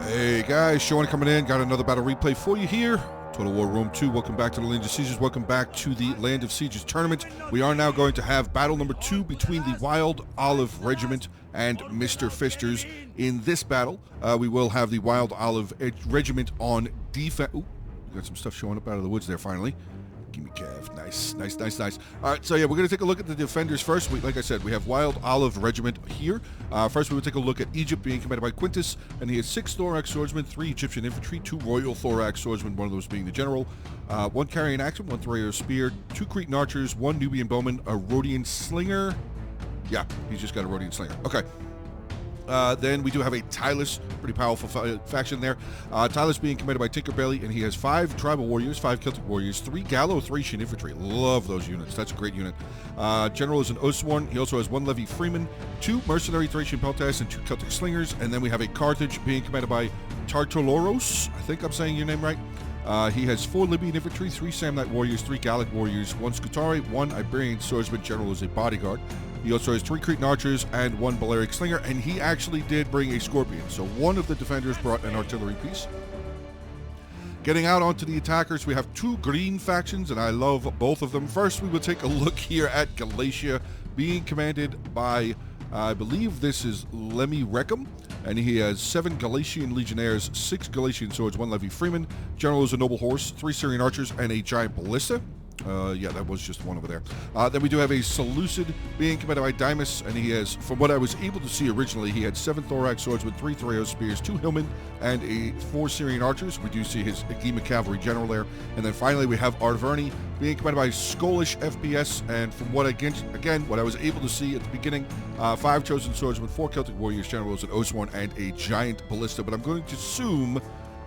Hey guys, Sean coming in. Got another battle replay for you here. Total War Rome 2. Welcome back to the Land of Sieges. Welcome back to the Land of Sieges tournament. We are now going to have battle number 2 between the Wild Olive Regiment and Mr. Fisters. In this battle, we will have the Wild Olive Regiment on defense. Ooh, got some stuff showing up out of the woods there finally. Give me Cav. Nice, nice, nice, nice. All right, so yeah, we're going to take a look at the defenders first. Like I said, we have Wild Olive Regiment here. First, we will take a look at Egypt, being commanded by Quintus, and he has 6 thorax swordsmen, 3 Egyptian infantry, 2 royal thorax swordsmen, one of those being the general, 1 carrying axe, 1 thrower spear, 2 Cretan archers, 1 Nubian bowman, a Rhodian slinger. Yeah, he's just got a Rhodian slinger. Okay. Then we do have a Tylus, pretty powerful faction there. Tylus being commanded by Tinkerbelly, and he has 5 tribal warriors, 5 Celtic warriors, 3 Gallo Thracian infantry. Love those units. That's a great unit. General is an Osworn. He also has 1 Levy Freeman, 2 mercenary Thracian peltasts, and 2 Celtic slingers. And then we have a Carthage being commanded by Tartoloros. I think I'm saying your name right. He has 4 Libyan infantry, 3 Samnite warriors, 3 Gallic warriors, 1 Scutari, 1 Iberian swordsman. General is a bodyguard. He also has 3 Cretan archers and 1 Balearic slinger, and he actually did bring a scorpion. So one of the defenders brought an artillery piece. Getting out onto the attackers, we have 2 green factions, and I love both of them. First, we will take a look here at Galatia, being commanded by, I believe this is Lemmy Reckham, and he has 7 Galatian legionnaires, 6 Galatian swords, 1 Levy Freeman. General is a noble horse, 3 Syrian archers, and a giant ballista. Yeah, that was just one over there. Then we do have a Seleucid being commanded by Dymas, and he has, from what I was able to see originally, he had 7 thorax swords with 3 Thraeus spears, 2 hillmen, and 4 Syrian archers. We do see his Agema cavalry general there. And then finally we have Arverni being commanded by Skolish FPS, and from what again, what I was able to see at the beginning, 5 chosen swords with 4 Celtic warriors, generals, an Osworn, and a giant ballista. But I'm going to assume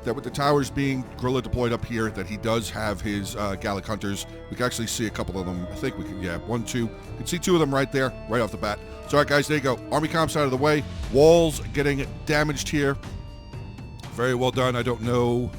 that with the towers being guerrilla deployed up here, that he does have his Gallic hunters. We can actually see a couple of them. I think we can, yeah, 1, 2. You can see 2 of them right there, right off the bat. So, all right, guys, there you go. Army comps out of the way. Walls getting damaged here. Very well done. I don't know.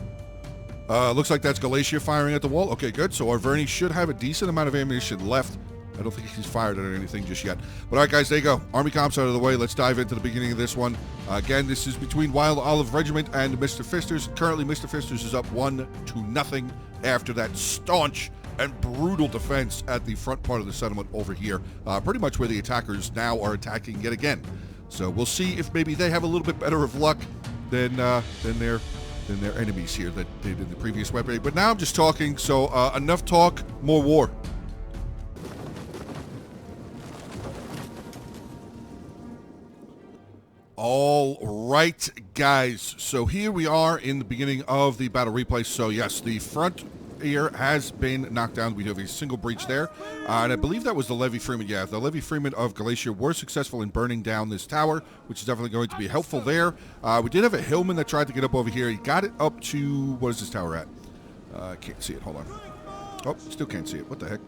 Looks like that's Galatia firing at the wall. Okay, good. So Arverni should have a decent amount of ammunition left. I don't think he's fired at anything just yet. But all right, guys, there you go. Army comps out of the way. Let's dive into the beginning of this one. Again, this is between Wild Olive Regiment and Mr. Fisters. Currently, Mr. Fisters is up 1-0 after that staunch and brutal defense at the front part of the settlement over here. Pretty much where the attackers now are attacking yet again. So we'll see if maybe they have a little bit better of luck than their enemies here that did in the previous weapon. But now I'm just talking, so enough talk, more war. All right, guys, so here we are in the beginning of the battle replay. So yes, the front here has been knocked down. We have a single breach there, and I believe that was the Levy Freeman. Yeah, the Levy Freeman of Galatia were successful in burning down this tower, which is definitely going to be helpful there. We did have a hillman that tried to get up over here. He got it up to, what is this tower at? Can't see it, hold on. Oh, still can't see it, what the heck?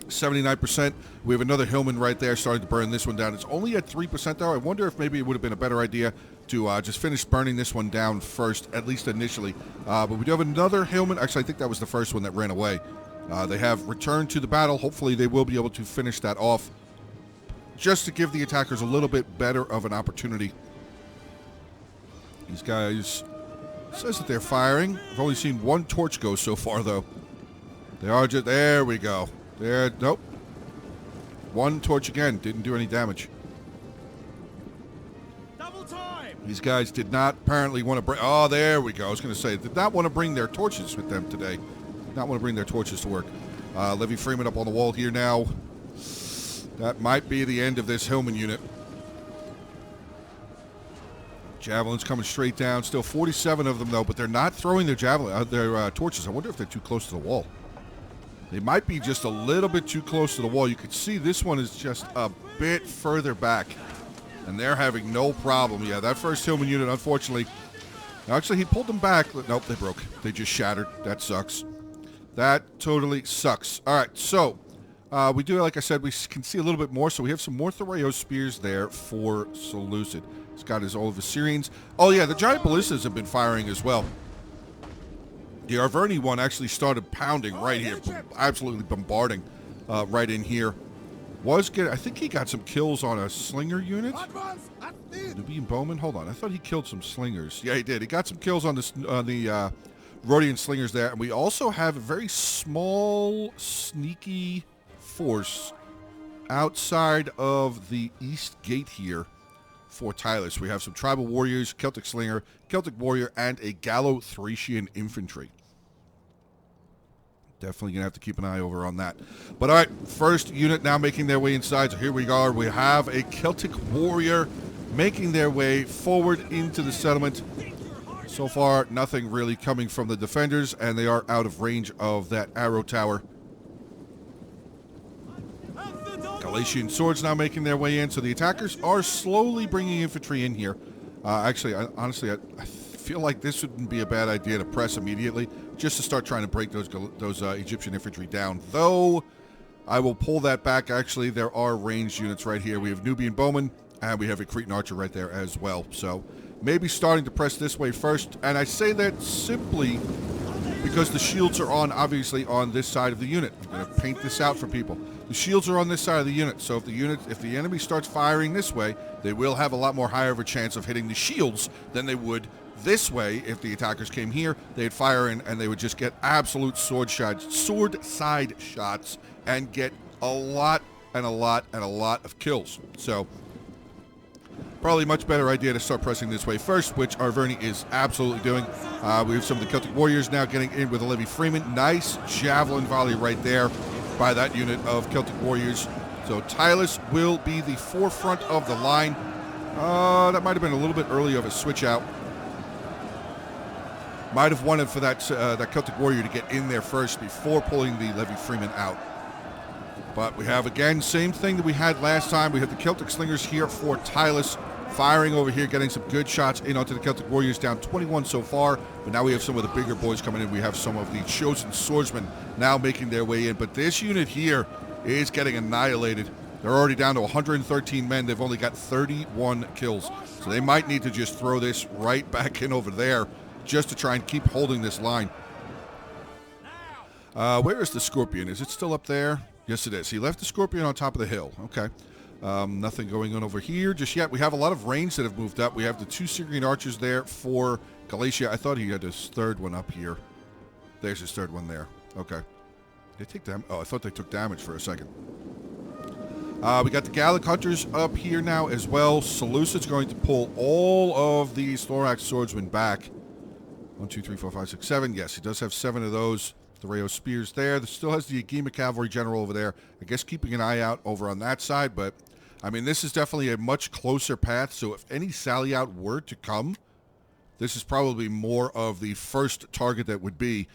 79%. We have another hillman right there starting to burn this one down. It's only at 3% though. I wonder if maybe it would have been a better idea to just finish burning this one down first, at least initially. But we do have another hillman. Actually, I think that was the first one that ran away. They have returned to the battle. Hopefully they will be able to finish that off, just to give the attackers a little bit better of an opportunity. These guys, says that they're firing. I've only seen 1 torch go so far though. They are just, there we go. There, nope. 1 torch again, didn't do any damage. Double time. These guys did not apparently want to bring, oh, there we go. I was going to say, did not want to bring their torches with them today. Did not want to bring their torches to work. Levy Freeman up on the wall here now. That might be the end of this hillman unit. Javelins coming straight down. Still 47 of them though, but they're not throwing their torches. I wonder if they're too close to the wall. They might be just a little bit too close to the wall. You can see this one is just a bit further back, and they're having no problem. Yeah, that first hillman unit, unfortunately, actually he pulled them back. Nope, they broke. They just shattered. That sucks. That totally sucks. All right, so we do, like I said, we can see a little bit more. So we have some more Thraeus spears there for Seleucid. He's got his all of his Syrians. Oh yeah, the giant ballistas have been firing as well. The Arverni one actually started pounding right here, absolutely bombarding right in here. I think he got some kills on a slinger unit. Nubian Bowman? Hold on. I thought he killed some slingers. Yeah, he did. He got some kills on the Rhodian slingers there. And we also have a very small, sneaky force outside of the east gate here for Tylus. We have some tribal warriors, Celtic slinger, Celtic warrior, and a Gallo Thracian infantry. Definitely going to have to keep an eye over on that. But all right, first unit now making their way inside. So here we are. We have a Celtic warrior making their way forward into the settlement. So far, nothing really coming from the defenders, and they are out of range of that arrow tower. Galatian swords now making their way in. So the attackers are slowly bringing infantry in here. Actually, honestly, I feel like this wouldn't be a bad idea to press immediately, just to start trying to break those Egyptian infantry down. Though, I will pull that back. Actually, there are ranged units right here. We have Nubian Bowman, and we have a Cretan archer right there as well. So, maybe starting to press this way first. And I say that simply because the shields are on, obviously, on this side of the unit. I'm going to paint this out for people. The shields are on this side of the unit, so if the enemy starts firing this way, they will have a lot more higher of a chance of hitting the shields than they would this way. If the attackers came here, they'd fire in, and they would just get absolute sword side shots, and get a lot of kills. So, probably a much better idea to start pressing this way first, which Arverni is absolutely doing. We have some of the Celtic warriors now getting in with a Levy Freeman. Nice javelin volley right there by that unit of Celtic warriors. So Tylus will be the forefront of the line. That might have been a little bit early of a switch out. Might have wanted for that Celtic warrior to get in there first before pulling the Levy Freeman out. But we have, again, same thing that we had last time. We have the Celtic slingers here for Tylus, firing over here, getting some good shots in onto the Celtic warriors, down 21 so far. But now we have some of the bigger boys coming in. We have some of the chosen swordsmen now making their way in. But this unit here is getting annihilated. They're already down to 113 men. They've only got 31 kills. So they might need to just throw this right back in over there just to try and keep holding this line. Where is the Scorpion? Is it still up there? Yes, it is. He left the Scorpion on top of the hill. Okay. Nothing going on over here just yet. We have a lot of range that have moved up. We have the 2 Syrian archers there for Galatia. I thought he had his third one up here. There's his third one there. Okay. They take damage. Oh, I thought they took damage for a second. We got the Gallic hunters up here now as well. Seleucid's going to pull all of these thorax swordsmen back. 1, 2, 3, 4, 5, 6, 7. Yes, he does have 7 of those. The Rayo spears there. Still has the Agema cavalry general over there. I guess keeping an eye out over on that side. But, I mean, this is definitely a much closer path. So if any sally out were to come, this is probably more of the first target that would be.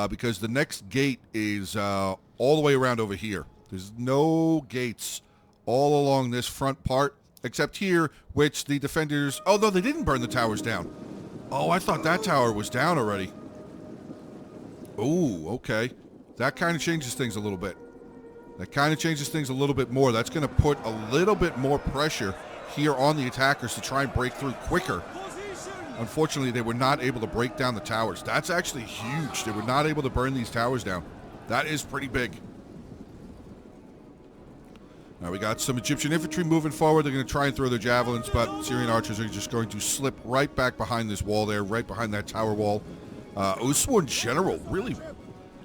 Because the next gate is all the way around over here. There's no gates all along this front part. Except here, which the defenders... Oh, no, they didn't burn the towers down. Oh, I thought that tower was down already. Oh, okay. That kind of changes things a little bit. That kind of changes things a little bit more. That's going to put a little bit more pressure here on the attackers to try and break through quicker. Unfortunately, they were not able to break down the towers. That's actually huge. They were not able to burn these towers down. That is pretty big. Now we got some Egyptian infantry moving forward. They're going to try and throw their javelins, but Syrian archers are just going to slip right back behind this wall there, right behind that tower wall. Oathsworn General, really,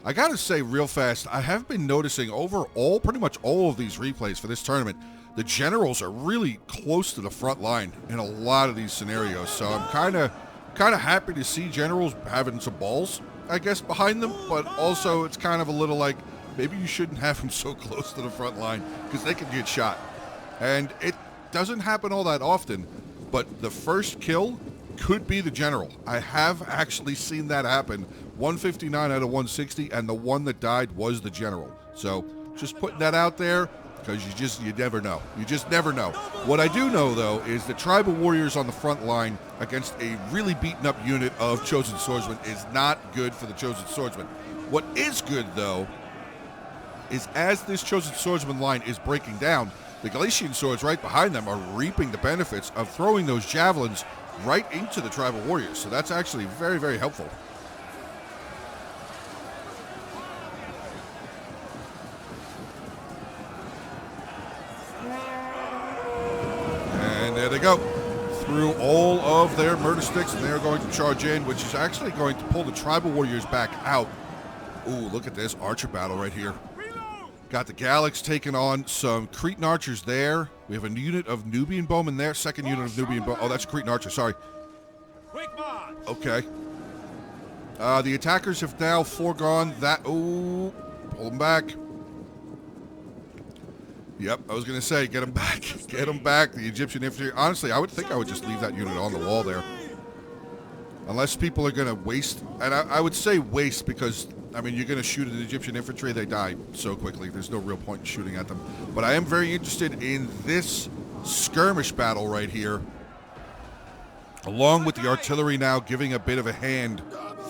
I gotta say real fast, I have been noticing overall, pretty much all of these replays for this tournament, the generals are really close to the front line in a lot of these scenarios. So I'm kind of happy to see generals having some balls, I guess, behind them, but also it's kind of a little like, maybe you shouldn't have them so close to the front line because they can get shot. And it doesn't happen all that often, but the first kill could be the general. I have actually seen that happen. 159 out of 160, and the one that died was the general. So just putting that out there because you never know. You just never know. What I do know, though, is the tribal warriors on the front line against a really beaten up unit of chosen swordsmen is not good for the chosen swordsmen. What is good, though, is as this chosen swordsman line is breaking down, the Galatian swords right behind them are reaping the benefits of throwing those javelins right into the tribal warriors. So that's actually very, very helpful. go. Through all of their murder sticks, and they're going to charge in, which is actually going to pull the tribal warriors back out. Ooh, look at this archer battle right here. Got the Galax taking on some Cretan archers there. We have a unit of Nubian bowmen there. Second unit of Nubian bowmen. Oh, that's a Cretan archer, sorry. Okay. The attackers have now foregone that. Ooh, pull them back. Yep, I was going to say, get them back. Get them back, the Egyptian infantry. Honestly, I would think I would just leave that unit on the wall there. Unless people are going to waste. And I would say waste because, I mean, you're going to shoot at the Egyptian infantry, they die so quickly. There's no real point in shooting at them. But I am very interested in this skirmish battle right here. Along with the artillery now giving a bit of a hand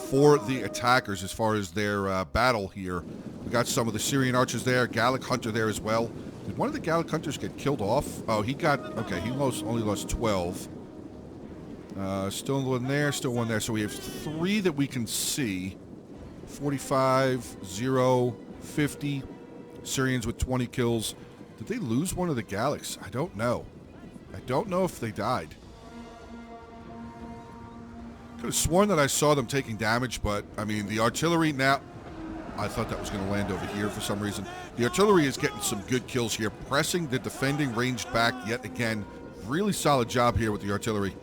for the attackers as far as their battle here. We got some of the Syrian archers there, Gallic hunter there as well. Did one of the Gallic hunters get killed off? Oh, he got, okay, he only lost 12. Still one there, still one there. So we have 3 that we can see. 45, 0, 50. Syrians with 20 kills. Did they lose one of the Gallics? I don't know. I don't know if they died. Could have sworn that I saw them taking damage, but, I mean, the artillery now... I thought that was going to land over here for some reason. The artillery is getting some good kills here. Pressing the defending ranged back yet again. Really solid job here with the artillery.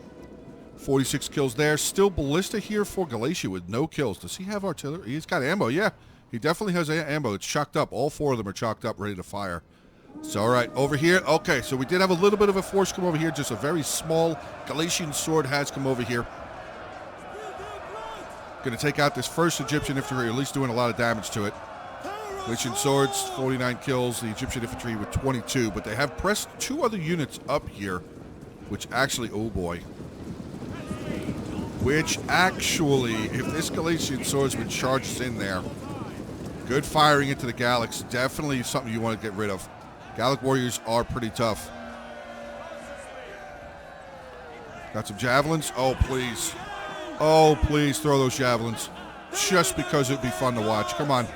46 kills there. Still ballista here for Galatia with no kills. Does he have artillery? He's got ammo. Yeah, he definitely has ammo. It's chalked up. All 4 of them are chalked up, ready to fire. So, all right, over here. Okay, so we did have a little bit of a force come over here. Just a very small Galatian sword has come over here. Going to take out this first Egyptian infantry, at least doing a lot of damage to it. Galatian swords, 49 kills. The Egyptian infantry with 22. But they have pressed 2 other units up here, which actually, oh boy. Which actually, if this Galatian swordsman charges in there, good firing into the Galax. Definitely something you want to get rid of. Gallic warriors are pretty tough. Got some javelins. Oh, please. Oh, please throw those javelins. Just because it would be fun to watch. Come on.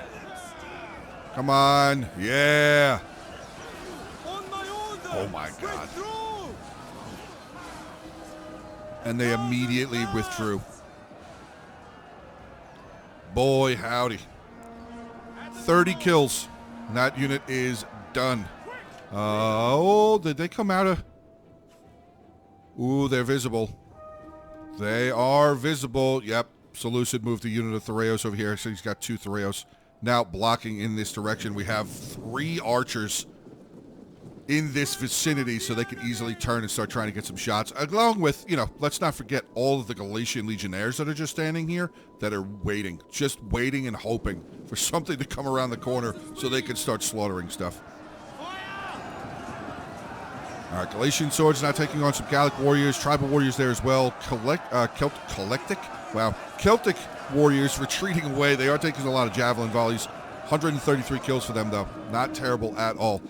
Come on. Yeah. Oh, my God. And they immediately withdrew. Boy, howdy. 30 kills. And that unit is done. Oh, did they come out of... Ooh, they're visible. They are visible. Yep. Seleucid moved the unit of Thoreos over here. So he's got 2 Thoreos. Now blocking in this direction. We have 3 archers in this vicinity so they can easily turn and start trying to get some shots. Along with, you know, let's not forget all of the Galatian legionnaires that are just standing here that are waiting. Just waiting and hoping for something to come around the corner so they can start slaughtering stuff. All right, Galatian swords now taking on some Gallic warriors, tribal warriors there as well. Celtic warriors retreating away. They are taking a lot of javelin volleys. 133 kills for them, though. Not terrible at all.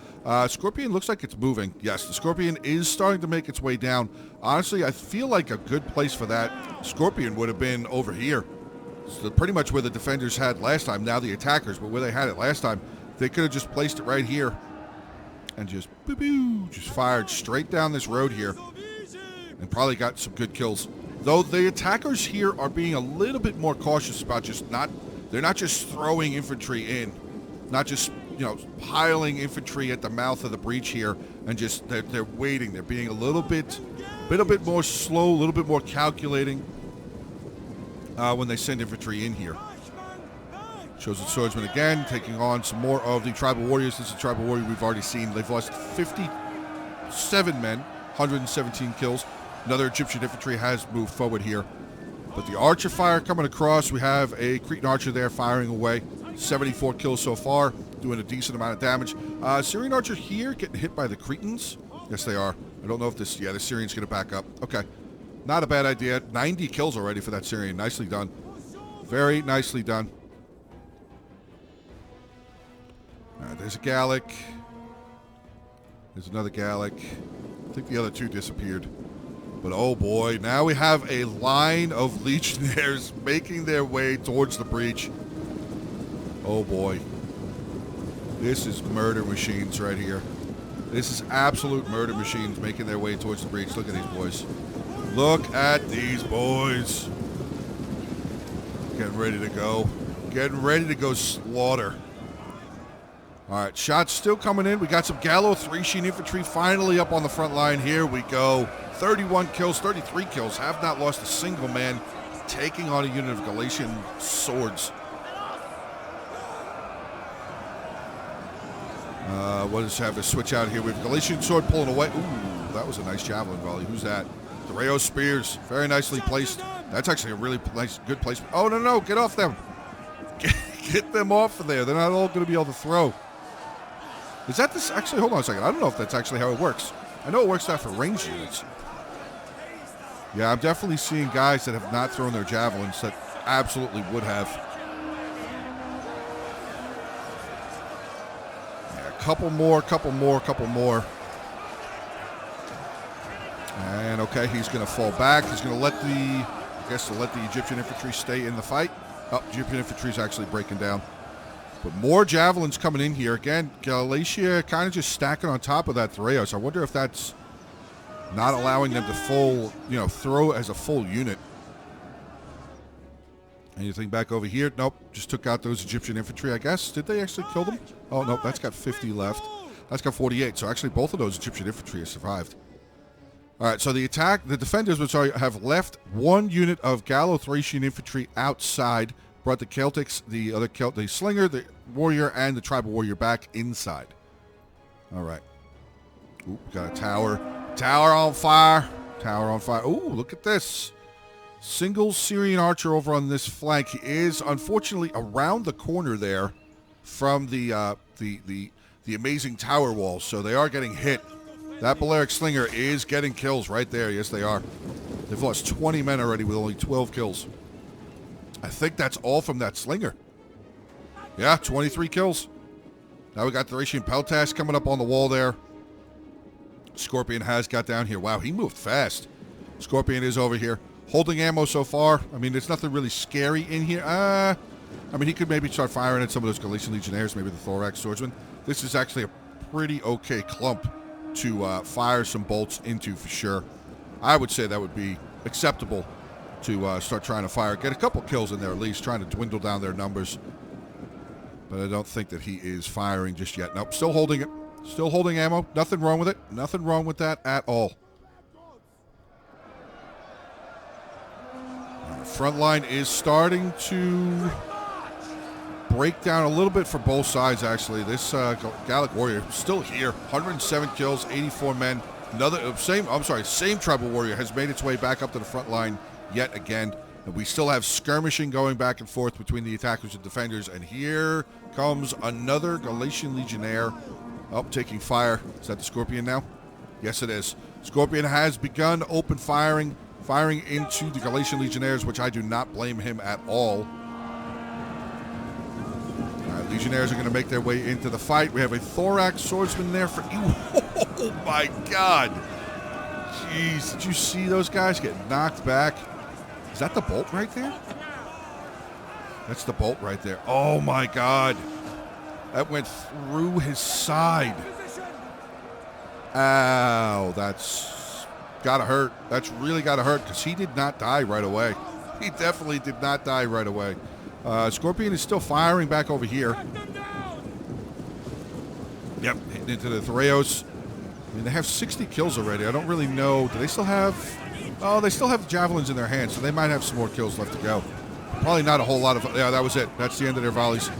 Scorpion looks like it's moving. Yes, the Scorpion is starting to make its way down. Honestly, I feel like a good place for that Scorpion would have been over here. So pretty much where the defenders had last time, now the attackers, but where they had it last time, they could have just placed it right here. And just, boo-boo, just fired straight down this road here. And probably got some good kills. Though the attackers here are being a little bit more cautious about they're not just throwing infantry in. Not just, you know, piling infantry at the mouth of the breach here. And just, they're waiting. They're being a little bit more slow, a little bit more calculating when they send infantry in here. Chosen swordsman again, taking on some more of the tribal warriors. This is a tribal warrior we've already seen. They've lost 57 men, 117 kills. Another Egyptian infantry has moved forward here. But the archer fire coming across. We have a Cretan archer there firing away. 74 kills so far, doing a decent amount of damage. Syrian archer here getting hit by the Cretans. Yes, they are. I don't know if this, yeah, the Syrian's going to back up. Okay, not a bad idea. 90 kills already for that Syrian. Nicely done. Very nicely done. All right, there's a Gallic. There's another Gallic. I think the other 2 disappeared. But oh boy, now we have a line of legionnaires making their way towards the breach. Oh boy. This is murder machines right here. This is absolute murder machines making their way towards the breach. Look at these boys. Look at these boys. Getting ready to go. Getting ready to go slaughter. All right, shots still coming in. We got some Gallo 3-Sheen infantry finally up on the front line. Here we go. 31 kills, 33 kills. Have not lost a single man. Taking on a unit of Galatian swords. What does have to switch out here? We have Galatian sword pulling away. Ooh, that was a nice javelin volley. Who's that? Doreo spears. Very nicely placed. That's actually a really nice, good placement. Oh, no. Get off them. Get them off of there. They're not all going to be able to throw. Is that this? Actually, hold on a second. I don't know if that's actually how it works. I know it works out for ranged units. Yeah, I'm definitely seeing guys that have not thrown their javelins that absolutely would have. Yeah, couple more. And okay, he's going to fall back. He's going to let the Egyptian infantry stay in the fight. Oh, Egyptian infantry is actually breaking down. But more javelins coming in here. Again, Galatia kind of just stacking on top of that Thoreos. I wonder if that's not allowing them to throw as a full unit. Anything back over here? Nope. Just took out those Egyptian infantry, I guess. Did they actually kill them? Oh, no. That's got 50 left. That's got 48. So actually both of those Egyptian infantry have survived. All right, so the defenders, have left one unit of Gallo Thracian infantry outside, brought the Celtics, the slinger, the warrior, and the tribal warrior back inside. All right. Ooh, got a tower. Tower on fire. Ooh, look at this. Single Syrian archer over on this flank. He is, unfortunately, around the corner there from the amazing tower wall, so they are getting hit. That Balearic Slinger is getting kills right there. Yes, they are. They've lost 20 men already with only 12 kills. I think that's all from that Slinger. Yeah, 23 kills. Now we got Thracian Peltas coming up on the wall there. Scorpion has got down here. Wow, he moved fast. Scorpion is over here. Holding ammo so far. I mean, there's nothing really scary in here. I mean, he could maybe start firing at some of those Galatian Legionnaires, maybe the Thorax Swordsman. This is actually a pretty okay clump to fire some bolts into for sure. I would say that would be acceptable to start trying to fire. Get a couple kills in there at least, trying to dwindle down their numbers. But I don't think that he is firing just yet. Nope, still holding it. Still holding ammo. Nothing wrong with it. Nothing wrong with that at all. The front line is starting to break down a little bit for both sides, actually. This Gallic warrior still here. 107 kills, 84 men. Same tribal warrior has made its way back up to the front line yet again. And we still have skirmishing going back and forth between the attackers and defenders. And here comes another Galatian Legionnaire. Oh, taking fire. Is that the Scorpion now? Yes, it is. Scorpion has begun open firing into the Galatian Legionnaires, which I do not blame him at all. Legionnaires are going to make their way into the fight. We have a Thorax Swordsman there for... Oh, my God. Jeez, did you see those guys get knocked back? Is that the bolt right there? That's the bolt right there. Oh, my God. That went through his side. Ow, that's got to hurt. That's really got to hurt because he did not die right away. He definitely did not die right away. Scorpion is still firing back over here. Yep, hitting into the Thoreos. I mean, they have 60 kills already. I don't really know. Do they still have... Oh, they still have javelins in their hands, so they might have some more kills left to go. Probably not a whole lot of... Yeah, that was it. That's the end of their volleys.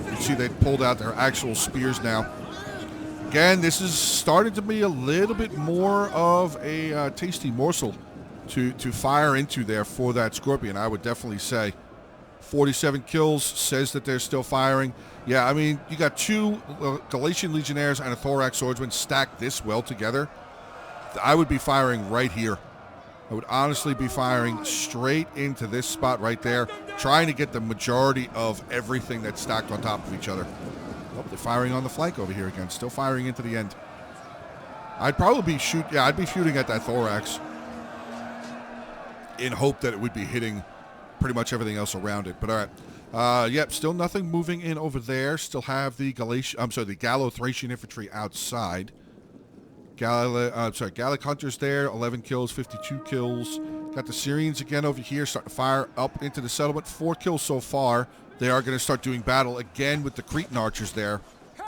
You see they pulled out their actual spears now. Again, this is starting to be a little bit more of a tasty morsel to fire into there for that Scorpion, I would definitely say. 47 kills, says that they're still firing. Yeah, I mean, you got two Galatian Legionnaires and a Thorax Swordsman stacked this well together. I would be firing right here. I would honestly be firing straight into this spot right there, trying to get the majority of everything that's stacked on top of each other. Oh, they're firing on the flank over here again, still firing into the end. I'd probably be I'd be shooting at that Thorax in hope that it would be hitting pretty much everything else around it. But all right. Yep, still nothing moving in over there. Still have the Gallo Thracian infantry outside. Gallic Hunters there, 11 kills, 52 kills. Got the Syrians again over here, starting to fire up into the settlement. 4 kills so far. They are going to start doing battle again with the Cretan archers there.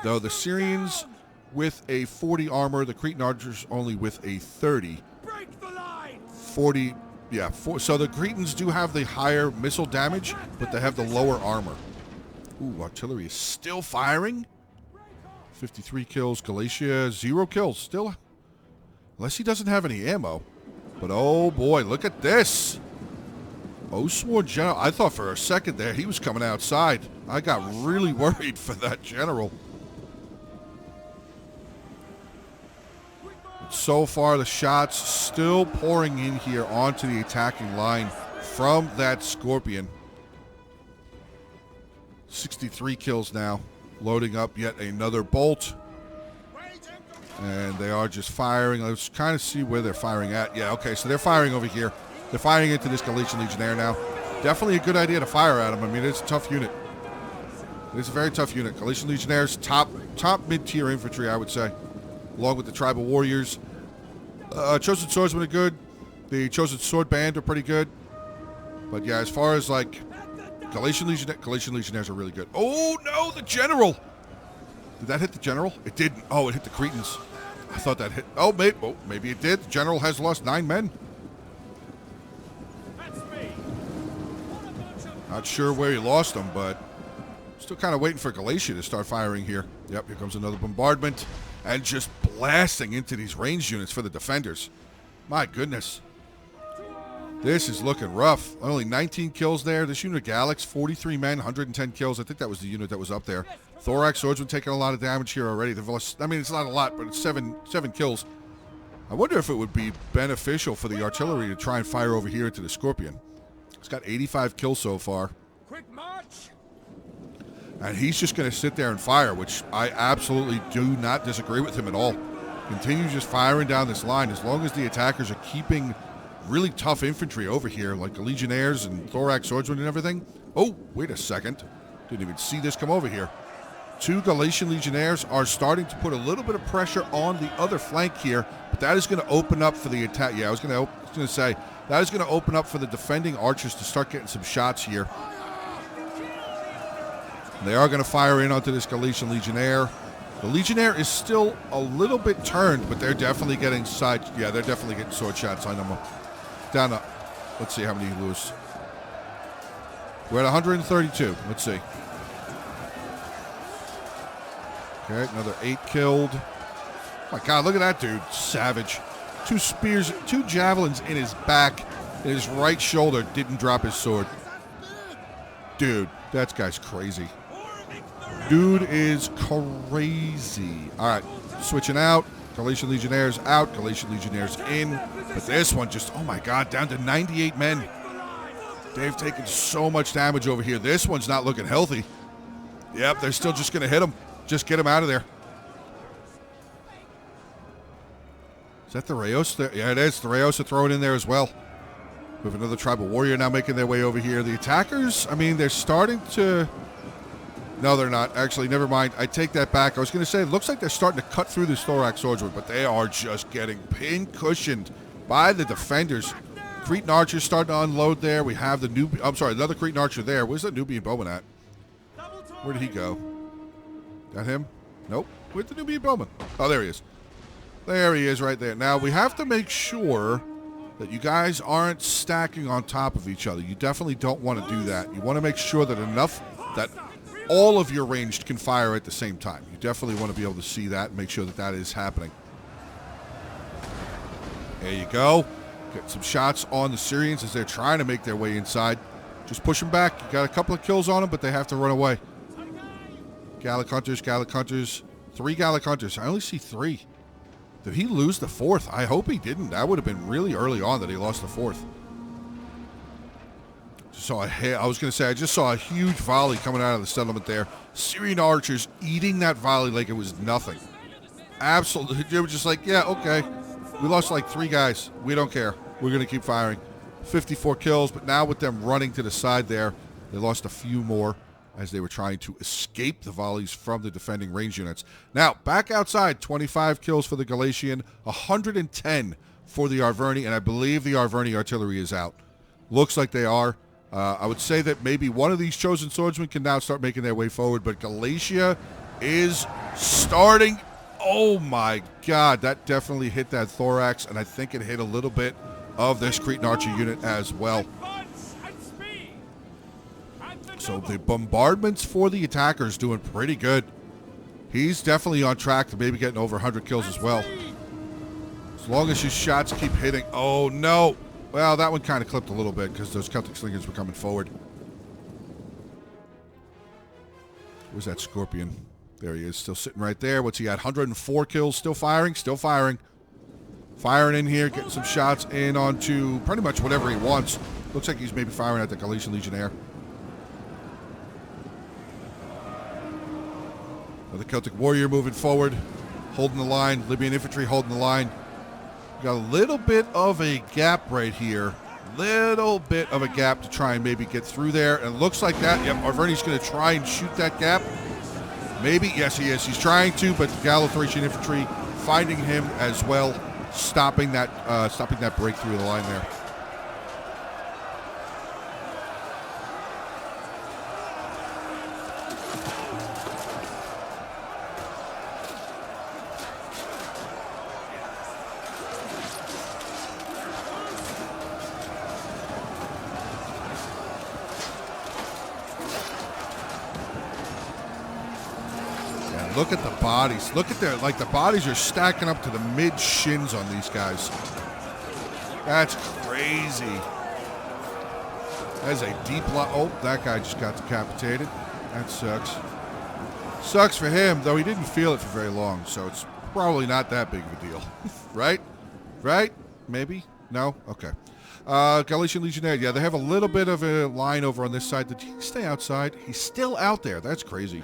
Though the Syrians with a 40 armor, the Cretan archers only with a 30. 40, yeah. So the Cretans do have the higher missile damage, but they have the lower armor. Ooh, artillery is still firing. 53 kills. Galatia, 0 kills. Still, unless he doesn't have any ammo. But oh boy, look at this. Oswald General. I thought for a second there he was coming outside. I got really worried for that general. But so far, the shots still pouring in here onto the attacking line from that Scorpion. 63 kills now. Loading up yet another bolt. And they are just firing. Let's kind of see where they're firing at. Yeah, okay, so they're firing over here. They're firing into this Galician Legionnaire now. Definitely a good idea to fire at him. I mean, it's a tough unit. It's a very tough unit. Galician Legionnaires, top mid-tier infantry, I would say. Along with the Tribal Warriors. Chosen Swordsmen are good. The Chosen Sword Band are pretty good. But yeah, as far as like Galician Legionnaires are really good. Oh no, the General! Did that hit the General? It didn't. Oh, it hit the Cretans. I thought that hit. Oh, maybe it did. The General has lost 9 men. Not sure where he lost them, but still kind of waiting for Galatia to start firing here. Yep, here comes another bombardment. And just blasting into these ranged units for the defenders. My goodness. This is looking rough. Only 19 kills there. This unit of Gallics, 43 men, 110 kills. I think that was the unit that was up there. Thorax Swordsman taking a lot of damage here already. They've lost, I mean, it's not a lot, but it's seven kills. I wonder if it would be beneficial for the artillery to try and fire over here into the Scorpion. It's got 85 kills so far. Quick march! And he's just going to sit there and fire, which I absolutely do not disagree with him at all. Continue just firing down this line as long as the attackers are keeping really tough infantry over here, like the Legionnaires and Thorax Swordsmen and everything. Oh, wait a second. Didn't even see this come over here. 2 Galatian Legionnaires are starting to put a little bit of pressure on the other flank here, but that is going to open up for the attack. Yeah, I was going to say, that is going to open up for the defending archers to start getting some shots here. And they are going to fire in onto this Galatian Legionnaire. The Legionnaire is still a little bit turned, but they're definitely getting they're definitely getting sword shots on them. Down to, let's see how many you lose. We're at 132. Let's see. Okay, another 8 killed. Oh my God, look at that dude. Savage. 2 spears, 2 javelins in his back, and his right shoulder didn't drop his sword. Dude, that guy's crazy. Dude is crazy. All right, switching out. Galatian Legionnaires out. Galatian Legionnaires in. But this one just, oh my God, down to 98 men. They've taken so much damage over here. This one's not looking healthy. Yep, they're still just going to hit him. Just get him out of there. Is that the Rayos there? Yeah, it is. The Rayos are thrown in there as well. We have another Tribal Warrior now making their way over here. The attackers, I mean, they're starting to... No, they're not. Actually, never mind. I take that back. I was going to say, it looks like they're starting to cut through this Thorax Swordsman, but they are just getting pin-cushioned by the defenders. Cretan Archers starting to unload there. We have the new... I'm sorry, another Cretan Archer there. Where's that Nubian Bowman at? Where did he go? That him? Nope. Where's the Nubian Bowman? Oh, there he is. There he is right there. Now, we have to make sure that you guys aren't stacking on top of each other. You definitely don't want to do that. You want to make sure that that all of your ranged can fire at the same time. You definitely want to be able to see that and make sure that that is happening. There you go. Get some shots on the Syrians as they're trying to make their way inside. Just push them back. You got a couple of kills on them, but they have to run away. Gallic Hunters. 3 Gallic Hunters. I only see 3. Did he lose the 4th? I hope he didn't. That would have been really early on that he lost the 4th. I was going to say, I just saw a huge volley coming out of the settlement there. Syrian archers eating that volley like it was nothing. Absolutely. They were just like, yeah, okay. We lost like 3 guys. We don't care. We're going to keep firing. 54 kills, but now with them running to the side there, they lost a few more. as they were trying to escape the volleys from the defending range units. Now, back outside, 25 kills for the Galatian, 110 for the Arverni, and I believe the Arverni artillery is out. Looks like they are. I would say that maybe one of these chosen swordsmen can now start making their way forward, but Galatia is starting. Oh my God, that definitely hit that thorax, and I think it hit a little bit of this Cretan archer unit as well. So the bombardments for the attackers doing pretty good. He's definitely on track to maybe getting over 100 kills as well. As long as his shots keep hitting. Oh no! Well, that one kind of clipped a little bit because those Celtic slingers were coming forward. Where's that Scorpion? There he is, still sitting right there. What's he at? 104 kills, still firing, still firing. Firing in here, getting some shots in onto pretty much whatever he wants. Looks like he's maybe firing at the Galatian Legionnaire. The Celtic warrior moving forward, holding the line. Libyan infantry holding the line. Got a little bit of a gap right here. Little bit of a gap to try and maybe get through there. And it looks like that. Yep, Arverni's going to try and shoot that gap. Maybe. Yes, he is. He's trying to, but the Gallo-Thracian infantry finding him as well, stopping that breakthrough of the line there. Look at the bodies. Look at their, like the bodies are stacking up to the mid shins on these guys. That's crazy. That's a deep lot. Oh, that guy just got decapitated. That sucks. Sucks for him, though he didn't feel it for very long, so it's probably not that big of a deal. Right? Right? Maybe? No? Okay. Galatian Legionnaire. Yeah, they have a little bit of a line over on this side. Did he stay outside? He's still out there. That's crazy.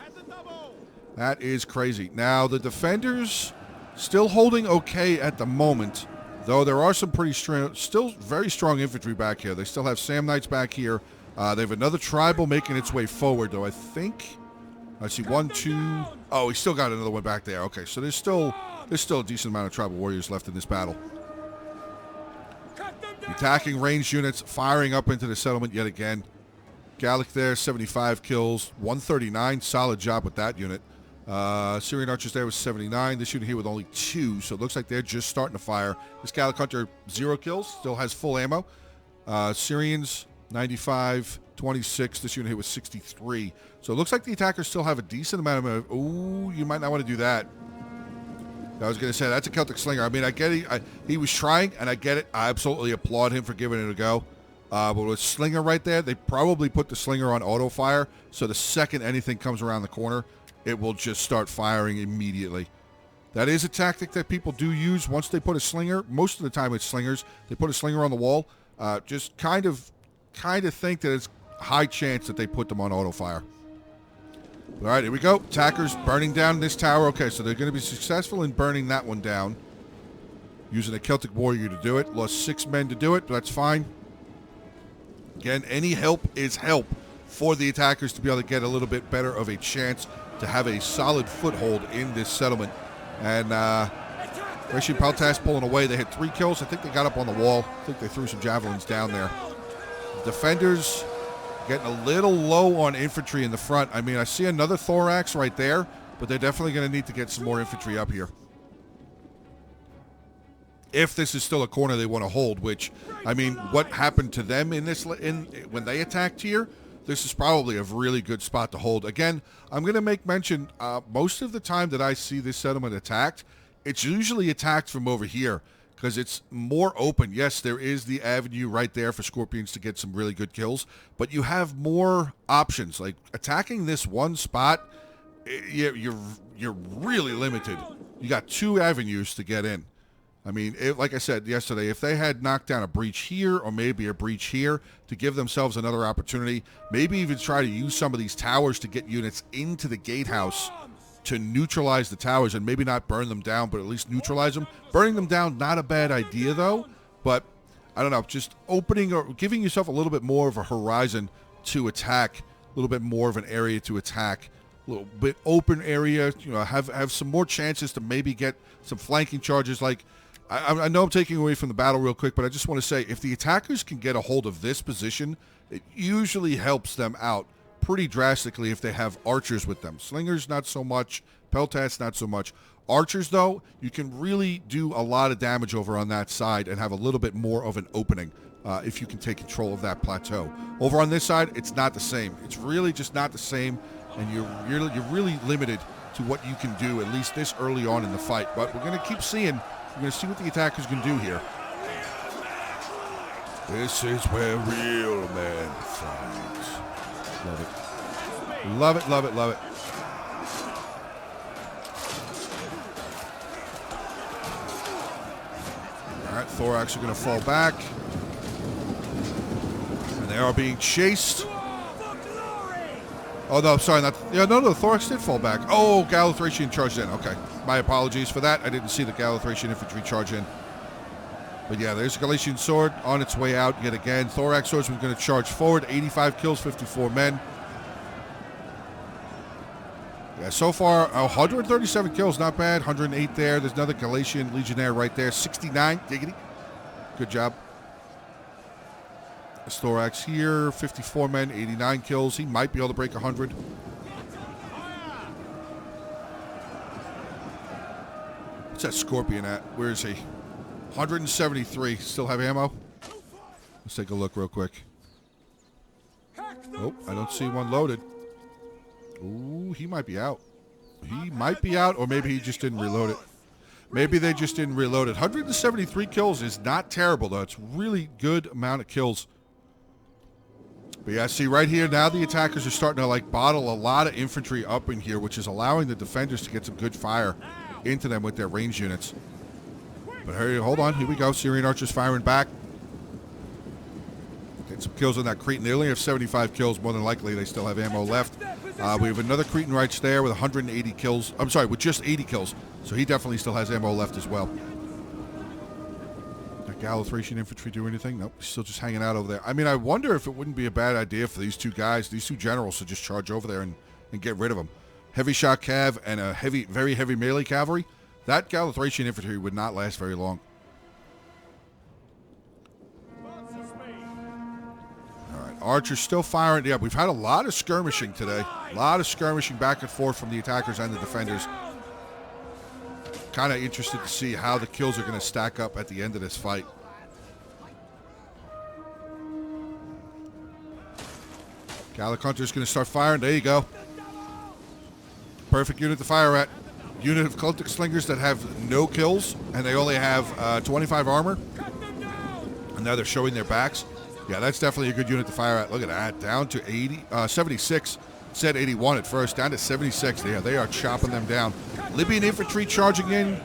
That is crazy. Now, the defenders still holding okay at the moment, though there are some pretty still very strong infantry back here. They still have Samnites back here. They have another tribal making its way forward, though. I think, I see 1, 2. Oh, he still got another one back there. Okay, so there's still a decent amount of tribal warriors left in this battle. The attacking ranged units firing up into the settlement yet again. Gallic there, 75 kills, 139. Solid job with that unit. Syrian archers there was 79. This unit here with only 2, so it looks like they're just starting to fire. This Gallic hunter, 0 kills, still has full ammo. Syrians, 95, 26. This unit here was 63. So it looks like the attackers still have a decent amount of... Ooh, you might not want to do that. I was going to say, that's a Celtic slinger. I mean, I get it. He was trying, and I get it. I absolutely applaud him for giving it a go. But with slinger right there, they probably put the slinger on auto fire, so the second anything comes around the corner, it will just start firing immediately. That is a tactic that people do use once they put a slinger. Most of the time it's slingers. They put a slinger on the wall. Just kind of think that it's a high chance that they put them on auto fire. All right, here we go. Attackers burning down this tower. Okay, so they're going to be successful in burning that one down. Using a Celtic warrior to do it. Lost 6 men to do it, but that's fine. Again, any help is help for the attackers to be able to get a little bit better of a chance to have a solid foothold in this settlement. And Rashid Paltas pulling away. They had 3 kills. I think they got up on the wall. I think they threw some javelins down there. Defenders getting a little low on infantry in the front. I mean, I see another thorax right there, but they're definitely going to need to get some more infantry up here. If this is still a corner they want to hold, which, I mean, what happened to them in this when they attacked here, this is probably a really good spot to hold. Again, I'm going to make mention, most of the time that I see this settlement attacked, it's usually attacked from over here because it's more open. Yes, there is the avenue right there for Scorpions to get some really good kills, but you have more options. Like attacking this one spot, you're really limited. You got 2 avenues to get in. I mean, like I said yesterday, if they had knocked down a breach here or maybe a breach here to give themselves another opportunity, maybe even try to use some of these towers to get units into the gatehouse to neutralize the towers and maybe not burn them down, but at least neutralize them. Burning them down, not a bad idea, though, but I don't know, just opening or giving yourself a little bit more of a horizon to attack little bit more of an area to attack, a little bit open area, you know, have some more chances to maybe get some flanking charges. Like, I know I'm taking away from the battle real quick, but I just want to say, if the attackers can get a hold of this position, it usually helps them out pretty drastically if they have archers with them. Slingers, not so much. Peltats, not so much. Archers, though, you can really do a lot of damage over on that side and have a little bit more of an opening if you can take control of that plateau. Over on this side, it's not the same. It's really just not the same, and you're really limited to what you can do, at least this early on in the fight. But we're going to keep seeing. We're going to see what the attackers can do here. This is where real men fight. Love it. Love it, love it, love it. All right, Thorax are going to fall back. And they are being chased. Oh, no, sorry. No, Thorax did fall back. Oh, Galathracian charged in. Okay. My apologies for that. I didn't see the Galathracian infantry charge in. But yeah, there's a Galatian sword on its way out yet again. Thorax swordsman going to charge forward. 85 kills, 54 men. Yeah, so far, 137 kills, not bad. 108 there. There's another Galatian legionnaire right there. 69, diggity. Good job. There's Thorax here, 54 men, 89 kills. He might be able to break 100. What's that Scorpion at? Where is he? 173. Still have ammo? Let's take a look real quick. Oh, I don't see one loaded. Ooh, he might be out. He might be out, or maybe he just didn't reload it. Maybe they just didn't reload it. 173 kills is not terrible, though. It's really good amount of kills. But yeah, see right here, now the attackers are starting to like bottle a lot of infantry up in here, which is allowing the defenders to get some good fire into them with their range units. But hey, hold on, here we go. Syrian archers firing back. Get some kills on that Cretan. They only have 75 kills. More than likely, they still have ammo left. We have another Cretan right there with 180 kills. I'm sorry, with just 80 kills. So he definitely still has ammo left as well. Did Galathracian infantry do anything? Nope, he's still just hanging out over there. I mean, I wonder if it wouldn't be a bad idea for these two guys, these two generals, to just charge over there and get rid of them. Heavy shot cav and a very heavy melee cavalry. That Galathracian infantry would not last very long. Archers still firing. Yeah, we've had a lot of skirmishing today. A lot of skirmishing back and forth from the attackers and the defenders. Kind of interested to see how the kills are going to stack up at the end of this fight. Gallic Hunter's going to start firing. There you go. Perfect unit to fire at. Unit of cultic slingers that have no kills, and they only have 25 armor. And now they're showing their backs. Yeah, that's definitely a good unit to fire at. Look at that. Down to 76. Said 81 at first. Down to 76. Yeah, they are chopping them down. Libyan infantry charging in.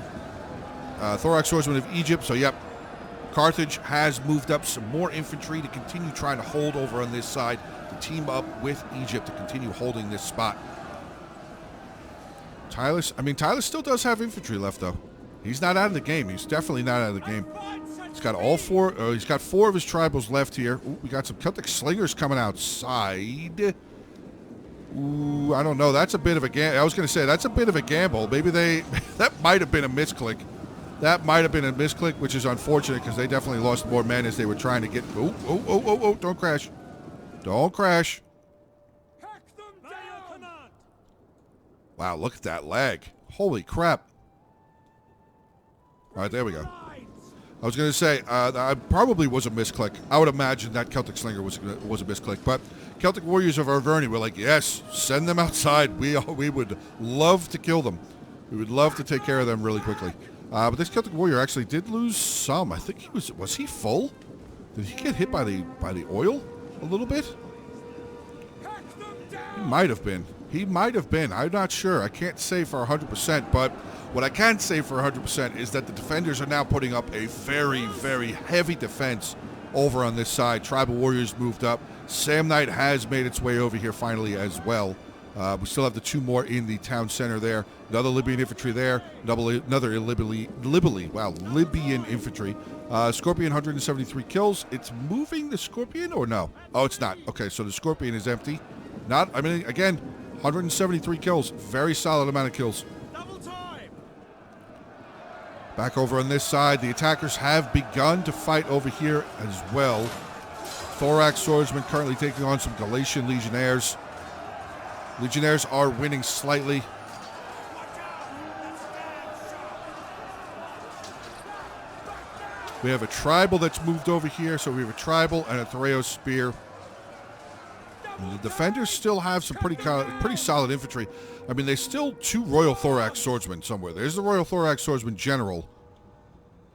Thorax swordsman of Egypt. So, yep. Carthage has moved up some more infantry to continue trying to hold over on this side. To team up with Egypt to continue holding this spot. Tylus still does have infantry left, though. He's not out of the game. He's definitely not out of the game. He's got all four. He's got 4 of his tribals left here. Ooh, we got some Celtic slingers coming outside. Ooh, I don't know. That's a bit of a gamble. I was going to say that's a bit of a gamble. Maybe that might have been a misclick. That might have been a misclick, which is unfortunate because they definitely lost more men as they were trying to get. Oh! Don't crash! Don't crash! Wow, look at that lag. Holy crap. All right, there we go. I was going to say, I probably was a misclick. I would imagine that Celtic Slinger was a misclick. But Celtic Warriors of Arverni were like, yes, send them outside. We would love to kill them. We would love to take care of them really quickly. But this Celtic Warrior actually did lose some. I think he was he full? Did he get hit by the oil a little bit? He might have been. I'm not sure. I can't say for 100%, but what I can say for 100% is that the defenders are now putting up a very, very heavy defense over on this side. Tribal Warriors moved up. Samnite has made its way over here finally as well. We still have the 2 more in the town center there. Another Libyan infantry there. Another Libyan infantry. Scorpion, 173 kills. It's moving the Scorpion or no? Oh, it's not. Okay, so the Scorpion is empty. I mean, again, 173 kills. Very solid amount of kills. Back over on this side, the attackers have begun to fight over here as well. Thorax Swordsman currently taking on some Galatian Legionnaires. Legionnaires are winning slightly. We have a tribal that's moved over here, so we have a tribal and a Thoreo Spear. And the defenders still have some pretty solid infantry. I mean, there's still 2 Royal Thorax Swordsmen somewhere. There's the Royal Thorax Swordsman General.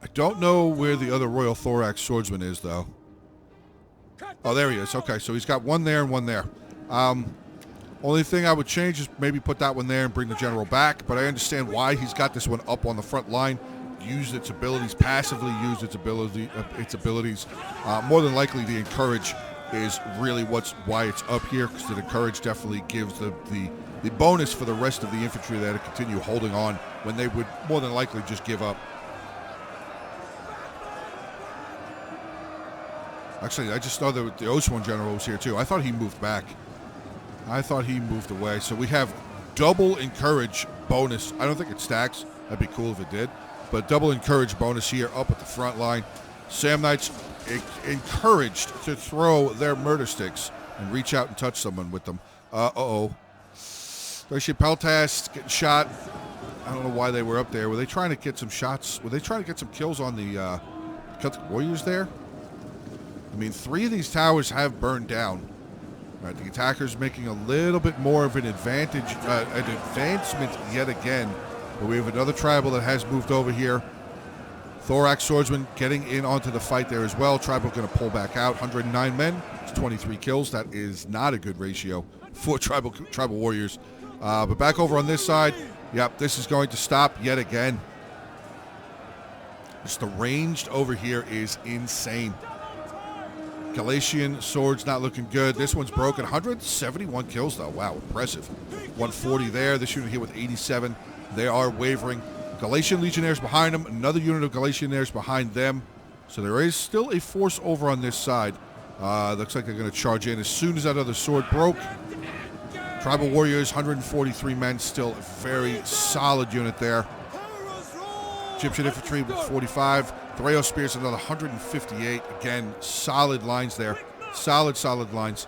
I don't know where the other Royal Thorax Swordsman is, though. Oh, there he is. Okay, so he's got one there and one there. Only thing I would change is maybe put that one there and bring the General back, but I understand why he's got this one up on the front line. Used its abilities, passively used its abilities. More than likely, the Encourage is really why it's up here, because the Encourage definitely gives the bonus for the rest of the infantry there to continue holding on when they would more than likely just give up. Actually, I just saw that the Oswan General was here too. I thought he moved back. I thought he moved away. So we have double Encourage bonus. I don't think it stacks. That'd be cool if it did. But double Encourage bonus here up at the front line. Sam Knights encouraged to throw their murder sticks and reach out and touch someone with them. Glacier Peltas getting shot. I don't know why they were up there. Were they trying to get some shots? Were they trying to get some kills on the Celtic Warriors there? I mean, 3 of these towers have burned down. All right, the attackers making a little bit more of an advantage, an advancement yet again. But we have another tribal that has moved over here. Thorax Swordsman getting in onto the fight there as well. Tribal going to pull back out. 109 men. It's 23 kills. That is not a good ratio for tribal warriors. But back over on this side, yep, this is going to stop yet again. Just the ranged over here is insane. Galatian swords not looking good. This one's broken. 171 kills though. Wow, impressive. 140 there. This unit here with 87. They are wavering. Galatian Legionnaires behind them. Another unit of Galatian Legionnaires behind them. So there is still a force over on this side. Looks like they're going to charge in as soon as that other sword broke. Tribal Warriors, 143 men. Still a very solid unit there. Egyptian Infantry with 45. Thoreo Spears, another 158. Again, solid lines there. Solid lines.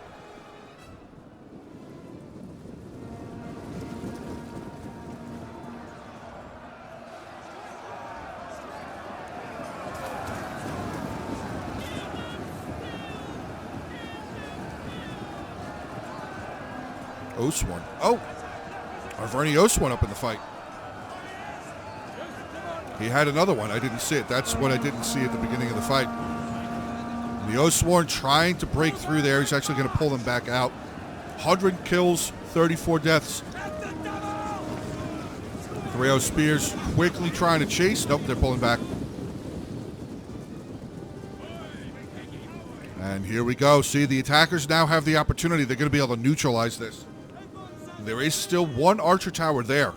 Oswan. Oh! Arverni Oswan up in the fight. He had another one. I didn't see it. That's what I didn't see at the beginning of the fight. The Oswan trying to break through there. He's actually going to pull them back out. 100 kills, 34 deaths. Thoreo Spears quickly trying to chase. Nope, they're pulling back. And here we go. See, the attackers now have the opportunity. They're going to be able to neutralize this. There is still one archer tower there.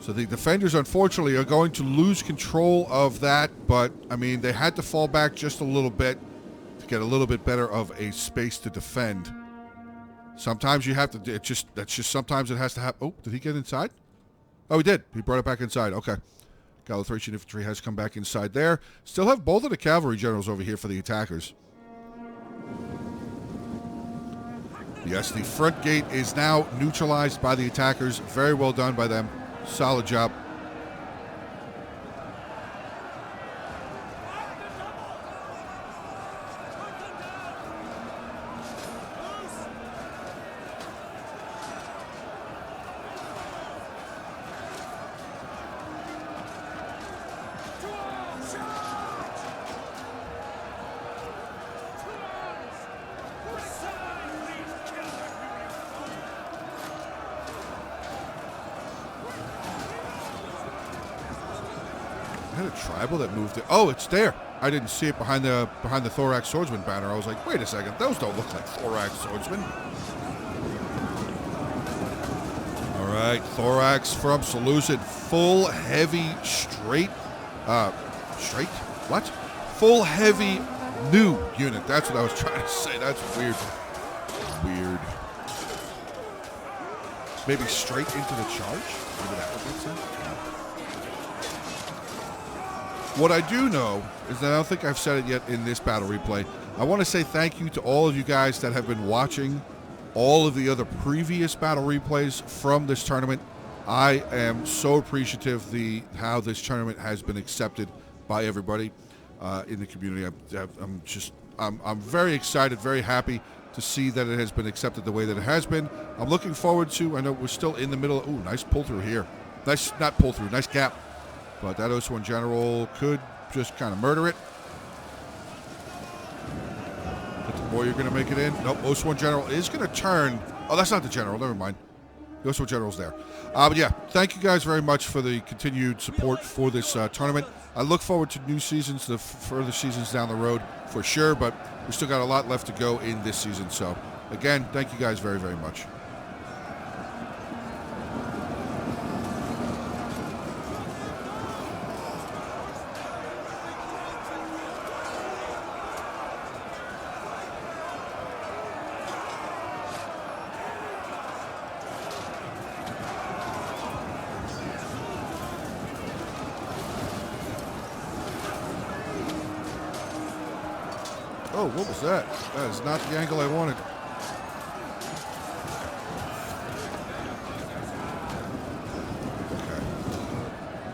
So the defenders, unfortunately, are going to lose control of that. But, I mean, they had to fall back just a little bit to get a little bit better of a space to defend. Sometimes you have to, that's just sometimes it has to happen. Oh, did he get inside? Oh, he did. He brought it back inside. Okay. Galithracian Infantry has come back inside there. Still have both of the cavalry generals over here for the attackers. Yes, the front gate is now neutralized by the attackers. Very well done by them. Solid job. I had a tribal that moved it. Oh, it's there. I didn't see it behind the Thorax Swordsman banner. I was like, wait a second, those don't look like Thorax Swordsmen. All right, Thorax from Seleucid, full heavy straight. What? Full heavy new unit. That's what I was trying to say. That's weird. Weird. maybe straight into the charge. Maybe that would make sense. What I do know is that I don't think I've said it yet in this battle replay. I want to say thank you to all of you guys that have been watching all of the other previous battle replays from this tournament. I am so appreciative how this tournament has been accepted by everybody in the community. I'm very excited, very happy to see that it has been accepted the way that it has been. I'm looking forward to, I know we're still in the middle. Ooh, nice pull through here. Nice, not pull through, nice gap. But that O1 General could just kind of murder it. But the Warrior going to make it in. Nope, O1 General is going to turn. Oh, that's not the General. Never mind. The O1 General's there. But yeah, thank you guys very much for the continued support for this tournament. I look forward to new seasons, the further seasons down the road for sure, but we still got a lot left to go in this season. So, again, thank you guys very, very much. Oh, what was that? That is not the angle I wanted. Okay.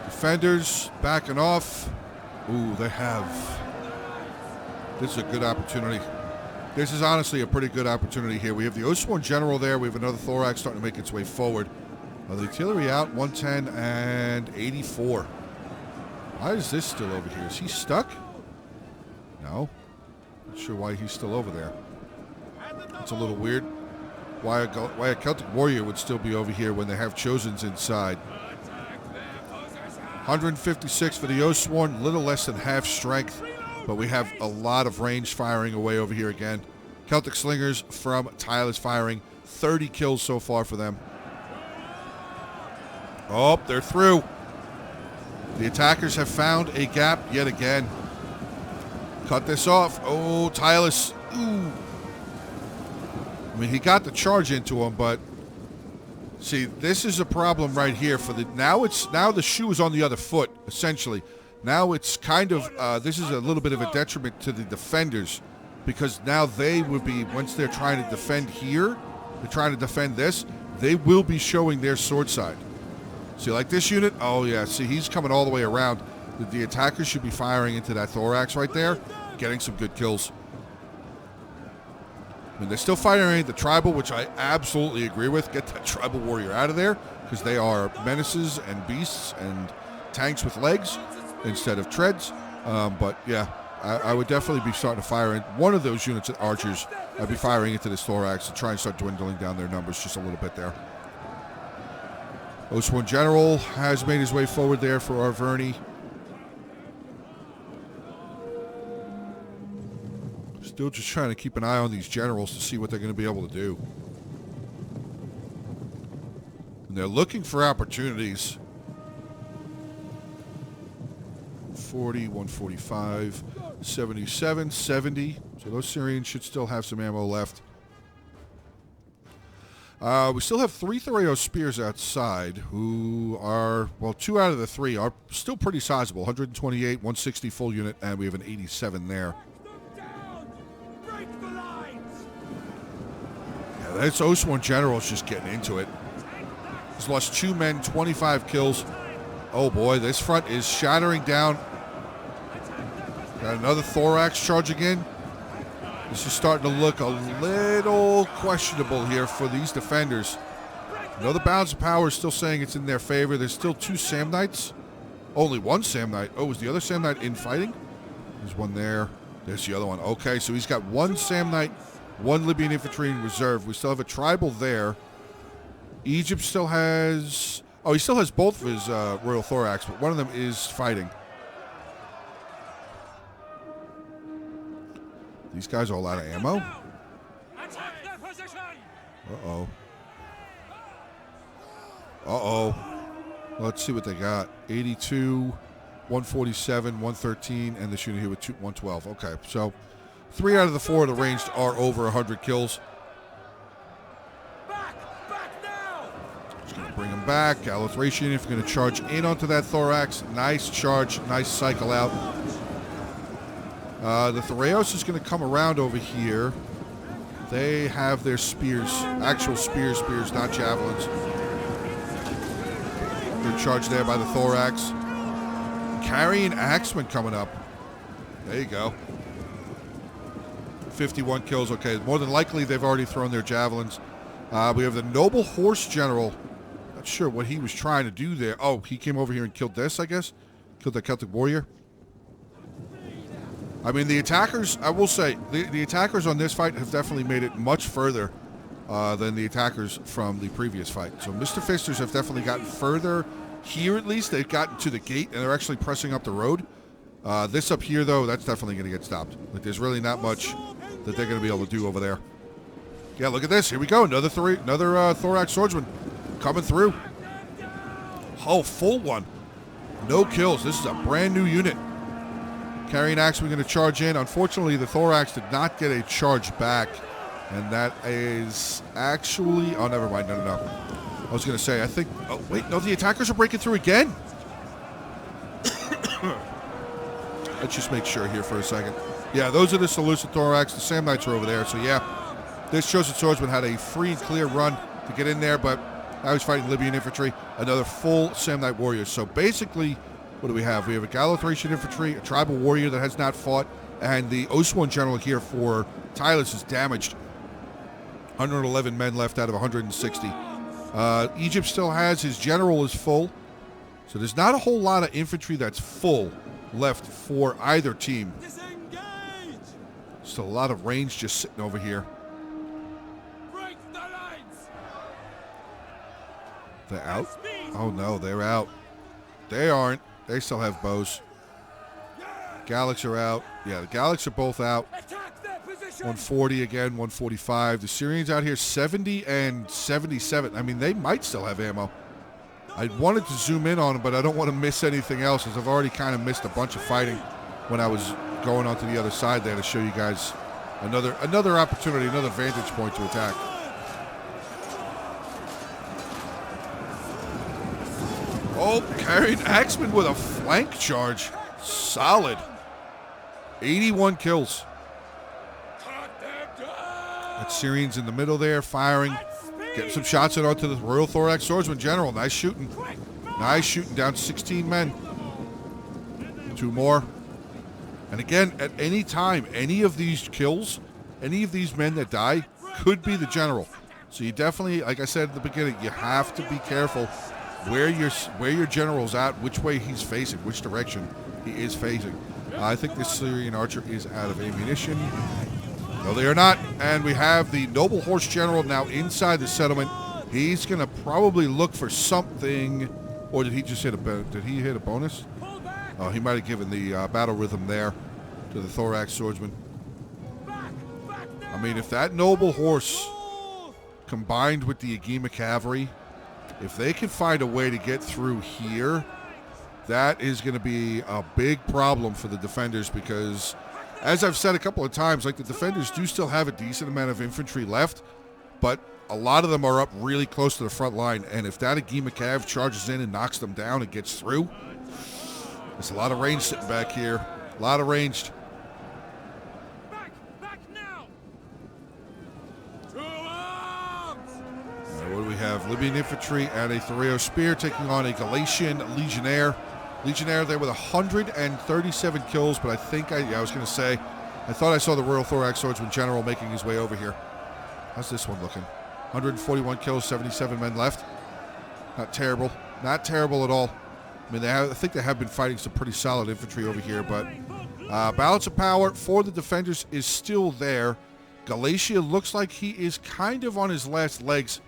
Defenders backing off. Ooh, they have. This is a good opportunity. This is honestly a pretty good opportunity here. We have the O1 General there. We have another Thorax starting to make its way forward. The artillery out, 110 and 84. Why is this still over here? Is he stuck? No. Not sure why he's still over there. It's a little weird. Why a Celtic Warrior would still be over here when they have Chosens inside. 156 for the O1, little less than half strength, but we have a lot of range firing away over here again. Celtic Slingers from Tireless firing, 30 kills so far for them. Oh, they're through. The attackers have found a gap yet again. Cut this off. Oh, Tireless. Ooh. I mean, he got the charge into him, but see, this is a problem right here for the now the shoe is on the other foot, essentially. Now it's kind of this is a little bit of a detriment to the defenders, because now they would be, once they're trying to defend here, they're trying to defend this, they will be showing their sword side. See, like this unit, oh yeah, see, he's coming all the way around. The attackers should be firing into that Thorax right there, getting some good kills. I mean, they're still firing the Tribal, which I absolutely agree with. Get that Tribal Warrior out of there, because they are menaces and beasts and tanks with legs instead of treads. But yeah, I would definitely be starting to fire in one of those units at Archers. I'd be firing into this Thorax to try and start dwindling down their numbers just a little bit there. O1 General has made his way forward there for our Verney. Still just trying to keep an eye on these generals to see what they're going to be able to do. And they're looking for opportunities. 40, 145, 77, 70. So those Syrians should still have some ammo left. We still have 3 Thoreo Spears outside, who are, well, 2 out of the 3 are still pretty sizable. 128, 160 full unit, and we have an 87 there. Yeah, that's O1 General's just getting into it. He's lost 2 men, 25 kills. Oh boy, this front is shattering down. Got another Thorax charging in. This is starting to look a little questionable here for these defenders. I know the balance of power is still saying it's in their favor. There's still 2 Sam Knights. Only 1 Sam Knight. Oh, is the other Sam Knight in fighting? There's one there. There's the other one. Okay, so he's got 1 Sam Knight, 1 Libyan infantry in reserve. We still have a Tribal there. Egypt still has... Oh, he still has both of his Royal Thorax, but one of them is fighting. These guys are all out of ammo. Uh-oh. Uh-oh. Let's see what they got. 82, 147, 113, and this unit here with 112. Okay, so 3 out of the 4 of the ranged are over 100 kills. Bring him back. Gallithration, if you're going to charge in onto that thorax. Nice charge. Nice cycle out. The Thoreos is going to come around over here. They have their spears. Actual spears, not javelins. Good charge there by the thorax. Carrying axeman coming up. There you go. 51 kills. Okay, more than likely they've already thrown their javelins. We have the noble horse general. Not sure what he was trying to do there. Oh, he came over here and killed this, I guess. Killed the Celtic warrior. I mean, the attackers, I will say, the attackers on this fight have definitely made it much further than the attackers from the previous fight. So Mr. Fisters have definitely gotten further here, at least. They've gotten to the gate, and they're actually pressing up the road. This up here, though, that's definitely going to get stopped. Like, there's really not much that they're going to be able to do over there. Yeah, look at this. Here we go. Another thorax swordsman coming through. Oh, full one. No kills. This is a brand new unit. Carrying axe, we're going to charge in. Unfortunately, the thorax did not get a charge back. And that is actually... Oh, never mind. No. I was going to say, I think... Oh, wait. No, the attackers are breaking through again. Let's just make sure here for a second. Yeah, those are the Seleucid thorax. The Samnites are over there. So, yeah, this chosen swordsman had a free and clear run to get in there, but now he's fighting Libyan infantry. Another full Samnite warrior. So, basically... What do we have? We have a Gallithration infantry, a tribal warrior that has not fought, and the Oswan general here for Tylus is damaged. 111 men left out of 160. Egypt still has, his general is full. So there's not a whole lot of infantry that's full left for either team. Disengage! Still a lot of range just sitting over here. Break the lines! They're out? Oh no, they're out. They aren't. They still have bows. Gallics are out. Yeah, the Gallics are both out. Attack their position! 140 again, 145. The Syrians out here, 70 and 77. I mean, they might still have ammo. I wanted to zoom in on them, but I don't want to miss anything else, as I've already kind of missed a bunch of fighting when I was going on to the other side there to show you guys another opportunity, another vantage point to attack. Oh, carried axeman with a flank charge. Solid. 81 kills. That Syrians in the middle there, firing. Getting some shots in onto the Royal Thorax Swordsman General. Nice shooting. Nice shooting, down to 16 men. 2 more. And again, at any time, any of these kills, any of these men that die, could be the general. So you definitely, like I said at the beginning, you have to be careful where your general's at, which way he's facing, which direction he is facing. I think this Syrian archer is out of ammunition. No, they are not. And we have the noble horse general now inside the settlement. He's going to probably look for something. Or did he just hit did he hit a bonus? Oh, he might have given the battle rhythm there to the thorax swordsman. I mean, if that noble horse combined with the Agema cavalry, if they can find a way to get through here, that is going to be a big problem for the defenders, because, as I've said a couple of times, like, the defenders do still have a decent amount of infantry left, but a lot of them are up really close to the front line, and if that Agema cav charges in and knocks them down and gets through, there's a lot of range sitting back here. A lot of ranged. Back now! What do we have? Libyan infantry and a Thoreo spear taking on a Galatian legionnaire. Legionnaire there with 137 kills, but I think I was going to say, I thought I saw the Royal Thorax Swordsman General making his way over here. How's this one looking? 141 kills, 77 men left. Not terrible. Not terrible at all. I mean, I think they have been fighting some pretty solid infantry over here, but balance of power for the defenders is still there. Galatia looks like he is kind of on his last legs.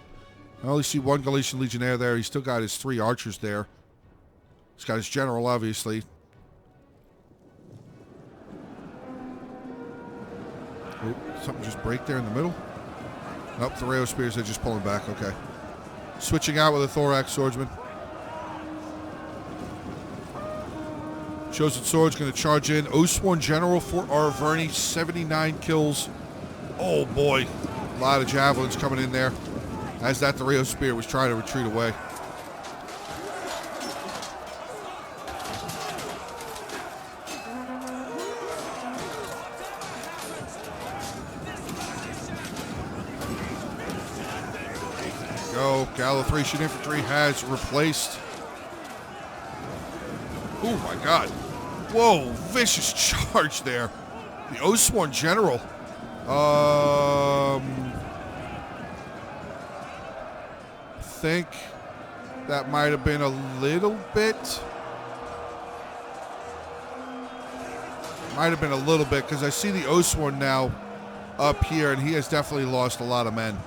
I only see one Galatian legionnaire there. He's still got his 3 archers there. He's got his general, obviously. Oh, something just break there in the middle? Nope, the Rayo Spears, they're just pulling back. Okay. Switching out with a Thorax Swordsman. Chosen Sword's going to charge in. Oswan General for Arverni, 79 kills. Oh, boy. A lot of javelins coming in there. As that Thoreo Spear was trying to retreat away. we go. Thracian infantry has replaced. Oh my god. Whoa, vicious charge there. The Oathsworn General. I think that might have been a little bit. Might have been a little bit, because I see the Oathsworn now up here, and he has definitely lost a lot of men.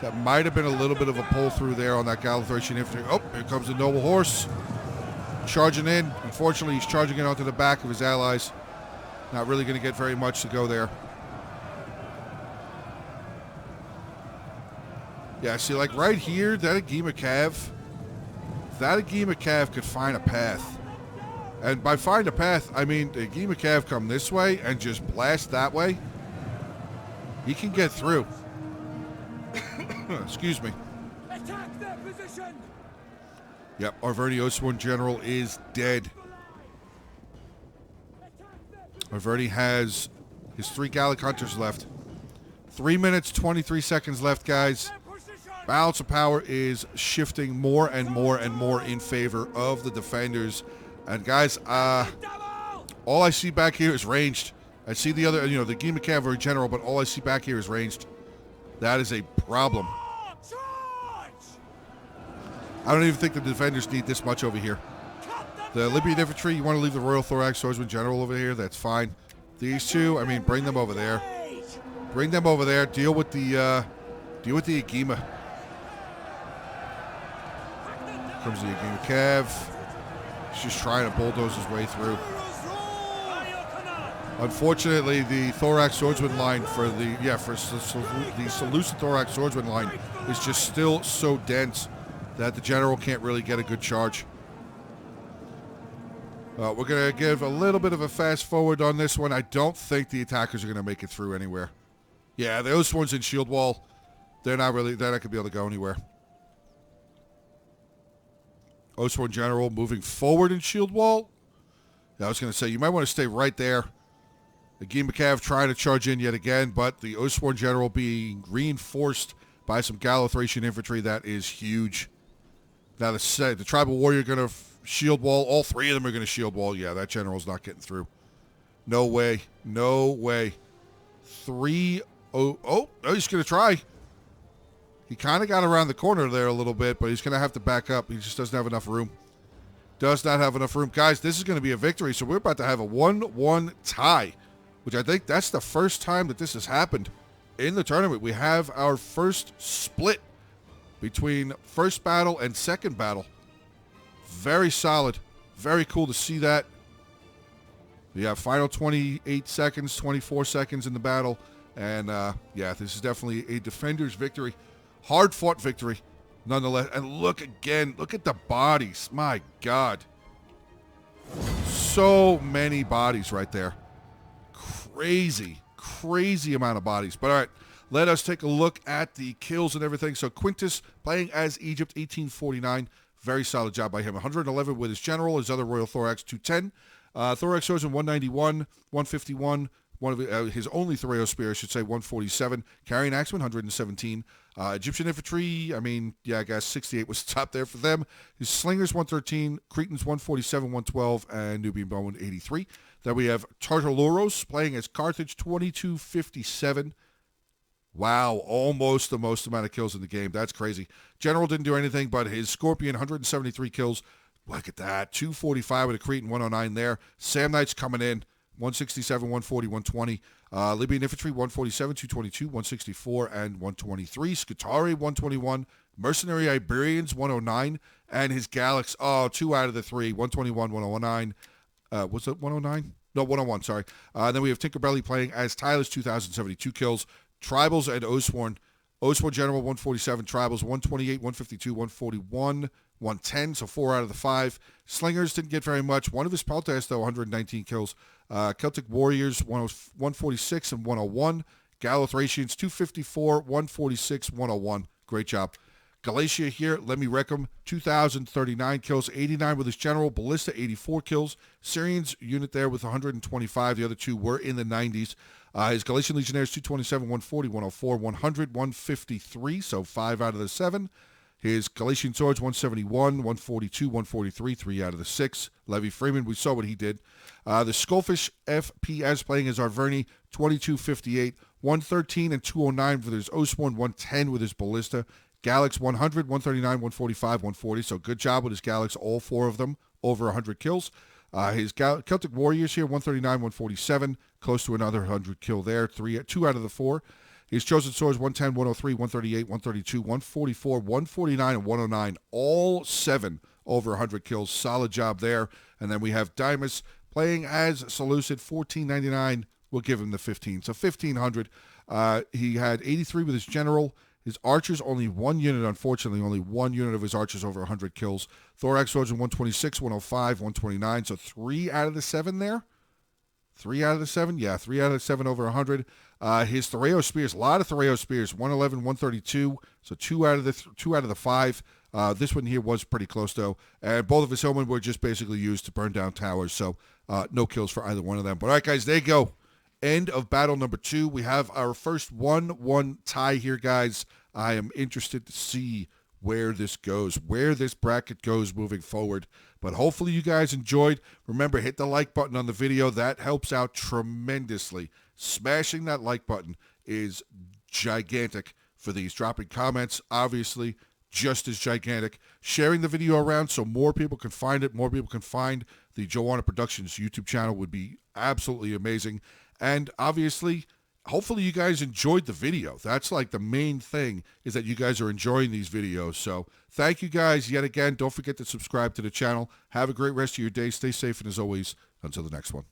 That might have been a little bit of a pull through there on that Thracian infantry. Oh, here comes the noble horse. Charging in. Unfortunately, he's charging in onto the back of his allies. Not really going to get very much to go there. Yeah, see, like right here, that Agima Cav, that Agima Cav could find a path. And by find a path, I mean the Agima Cav come this way and just blast that way. He can get through. Excuse me. Attack their position! Yep, Arverni Oathsworn General is dead. Arverni has his 3 Gallic Hunters left. 3 minutes, 23 seconds left, guys. Balance of power is shifting more and more and more in favor of the defenders. And guys, all I see back here is ranged. I see the other, the Agima Cavalry General, but all I see back here is ranged. That is a problem. I don't even think the defenders need this much over here. The Libyan Infantry, you want to leave the Royal Thorax Swordsman General over here, that's fine. These two, I mean, bring them over there. Bring them over there. Deal with the Agima. Comes the Agima Cav. He's just trying to bulldoze his way through. Unfortunately, the Thorax Swordsman line for the Seleucid Thorax Swordsman line is just still so dense that the general can't really get a good charge. We're going to give a little bit of a fast forward on this one. I don't think the attackers are going to make it through anywhere. Yeah, the Oathsworns in shield wall, they're not going to be able to go anywhere. Oathsworn General moving forward in shield wall. Yeah, I was going to say, you might want to stay right there. The Agima Cav trying to charge in yet again, but the Oathsworn General being reinforced by some Thracian infantry. That is huge. Now the Tribal Warrior going to shield wall. All 3 of them are going to shield wall. Yeah, that general's not getting through. No way. No way. 3. Oh, he's going to try. He kind of got around the corner there a little bit, but he's going to have to back up. He just doesn't have enough room. Does not have enough room. Guys, this is going to be a victory, so we're about to have a 1-1 tie, which I think that's the first time that this has happened in the tournament. We have our first split between first battle and second battle. Very solid. Very cool to see that. Yeah, final 28 seconds, 24 seconds in the battle. And, yeah, this is definitely a defender's victory. Hard-fought victory, nonetheless. And look again. Look at the bodies. My God. So many bodies right there. Crazy, crazy amount of bodies. But, all right, let us take a look at the kills and everything. So, Quintus playing as Egypt, 1849. Very solid job by him. 111 with his general. His other Royal Thorax, 210. Thorax Swordsman, 191, 151. One of his only Thoreo Spear, I should say, 147. Carrying Axeman, 117. Egyptian Infantry, I mean, yeah, I guess 68 was the top there for them. His Slingers, 113. Cretans, 147, 112. And Nubian Bowman, 83. Then we have Tartalouros playing as Carthage, 2257. Wow, almost the most amount of kills in the game. That's crazy. General didn't do anything, but his Scorpion, 173 kills. Look at that. 245 with a Cretan, 109 there. Samnites coming in. 167, 140, 120. Libyan Infantry, 147, 222, 164, and 123. Scutari, 121. Mercenary Iberians, 109. And his Gallics, 2 out of the 3. 121, 109. Was it 109? No, 101, sorry. Then we have Tinkerbelly playing as Tylus, 2,072 kills. Tribals and Oathsworn. Oathsworn General, 147. Tribals, 128, 152, 141, 110. So 4 out of the 5. Slingers didn't get very much. One of his Peltas, though, 119 kills. Celtic Warriors, 146 and 101. Thracians, 254, 146, 101. Great job. Galatia here, let me wreck him. 2,039 kills, 89 with his general. Ballista, 84 kills. Syrians unit there with 125. The other 2 were in the 90s. His Galatian Legionnaires, 227, 140, 104, 100, 153, so 5 out of the 7. His Galatian Swords, 171, 142, 143, 3 out of the 6. Levy Freeman, we saw what he did. The Skullfish FPS playing as Arverni, 2258, 113 and 209 with his Osborne, 110 with his Ballista. Galax, 100, 139, 145, 140. So good job with his Galax, all 4 of them, over 100 kills. His Celtic Warriors here, 139, 147, close to another 100 kill there, 2 out of the 4. His Chosen Swords, 110, 103, 138, 132, 144, 149, and 109, all 7 over 100 kills. Solid job there. And then we have Dimas playing as Seleucid, 1499. We'll give him the 15. So 1500. He had 83 with his General. His Archers, only 1 unit, unfortunately. Only 1 unit of his Archers over 100 kills. Thorax Swords, 126, 105, 129. So 3 out of the 7 there. 3 out of the 7? Yeah, 3 out of the 7 over 100. His Thoreo Spears, a lot of Thoreo Spears, 111, 132. So 2 out of the 5. This one here was pretty close, though. And both of his Hillmen were just basically used to burn down towers. So no kills for either one of them. But all right, guys, there you go. End of battle number 2. We have our first 1-1 tie here, guys. I am interested to see where this goes, where this bracket goes moving forward. But hopefully you guys enjoyed. Remember, hit the like button on the video. That helps out tremendously. Smashing that like button is gigantic for these. Dropping comments, obviously, just as gigantic. Sharing the video around so more people can find it, more people can find the Joanna Productions YouTube channel would be absolutely amazing. And obviously, hopefully you guys enjoyed the video. That's like the main thing, is that you guys are enjoying these videos. So thank you guys yet again. Don't forget to subscribe to the channel. Have a great rest of your day. Stay safe, and as always, until the next one.